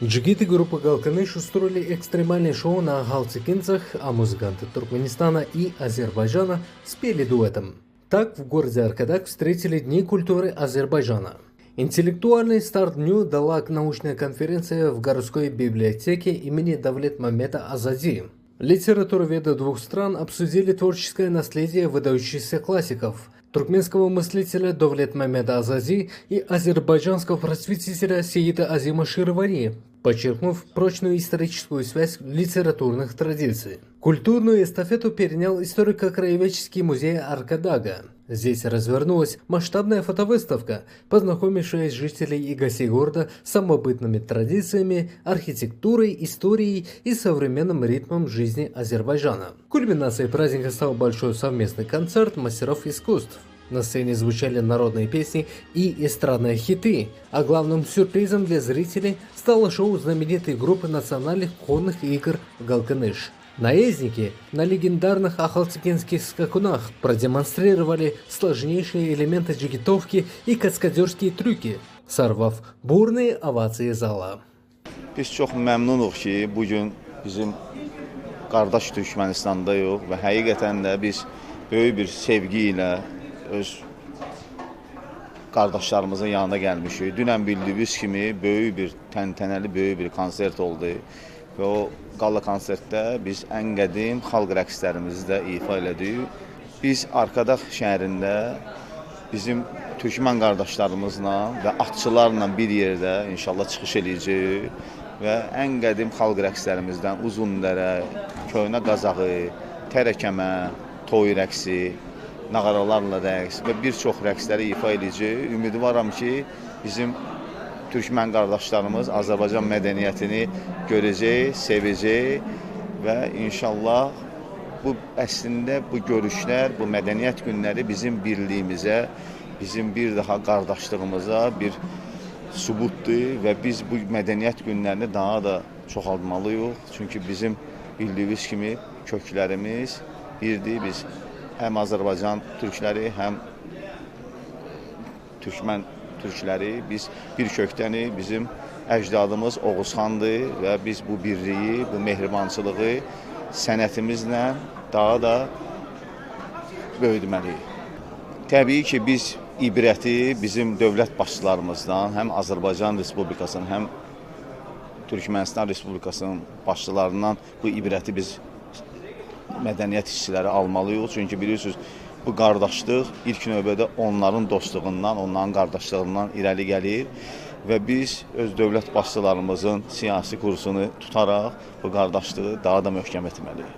Джигиты группы «Галканыш» устроили экстремальное шоу на Галцикинцах, а музыканты Туркменистана и Азербайджана спели дуэтом. Так в городе Аркадак встретили Дни культуры Азербайджана. Интеллектуальный старт дню дала научная конференция в городской библиотеке имени Давлетмамета Азади. Литературоведы двух стран обсудили творческое наследие выдающихся классиков – туркменского мыслителя Давлетмамета Азади и азербайджанского просветителя Сеида Азима Ширвари, подчеркнув прочную историческую связь литературных традиций. Культурную эстафету перенял историко-краеведческий музей Аркадага. Здесь развернулась масштабная фотовыставка, познакомившая жителей и гостей города с самобытными традициями, архитектурой, историей и современным ритмом жизни Азербайджана. Кульминацией праздника стал большой совместный концерт мастеров искусств. На сцене звучали народные песни и эстрадные хиты, а главным сюрпризом для зрителей стало шоу знаменитой группы национальных конных игр «Галканыш». Наездники на легендарных ахалцикинских скакунах продемонстрировали сложнейшие элементы джигитовки и каскадерские трюки, сорвав бурные овации зала. Biz çox məmnunuq ki, bugün bizim qardaş Türkmenistandayıq və həqiqətən də biz böyük bir sevgi ilə öz qardaşlarımızın yanına gəlmişik. Dünən bildiyiniz kimi böyük bir təntənəli böyük bir konsert oldu və o qala konsertdə biz ən qədim xalq rəqslərimizi də ifa elədik. Biz Arkadaq şəhərində bizim Türkmen qardaşlarımızla və atçılarla bir yerdə inşallah çıxış eləyəcəyik və ən qədim xalq rəqslərimizdən Uzundərə, Köhnə Qazağı, Tərəkəmə, Toy rəqsi, nağaralarla rəqs və bir çox rəqsləri ifa edəcək. Ümidvaram ki, bizim Türkmen qardaşlarımız Azərbaycan mədəniyyətini görəcək, sevəcək və inşallah bu əslində bu görüşlər, bu mədəniyyət günləri bizim birliyimizə, bizim bir daha qardaşlığımıza bir sübutdur və biz bu mədəniyyət günlərini daha da çoxaltmalıyıq. Çünki bizim bildiyiniz kimi köklərimiz birdir. Biz həm Azərbaycan türkləri, həm Türkmen türkləri, biz bir kökdənik, bizim əcdadımız Oğuzxandır və biz bu birliyi, bu mehribançılığı sənətimizlə daha da böyütməliyik. Təbii ki, biz ibrəti bizim dövlət başçılarımızdan, həm Azərbaycan Respublikasının, həm Türkmenistan Respublikasının başçılarından bu ibrəti biz mədəniyyət işçiləri almalıyıq. Çünki bilirsiniz, bu qardaşlıq ilk növbədə onların dostluğundan, onların qardaşlığından irəli gəlir və biz öz dövlət başçılarımızın siyasi kursunu tutaraq bu qardaşlığı daha da möhkəm etməliyik.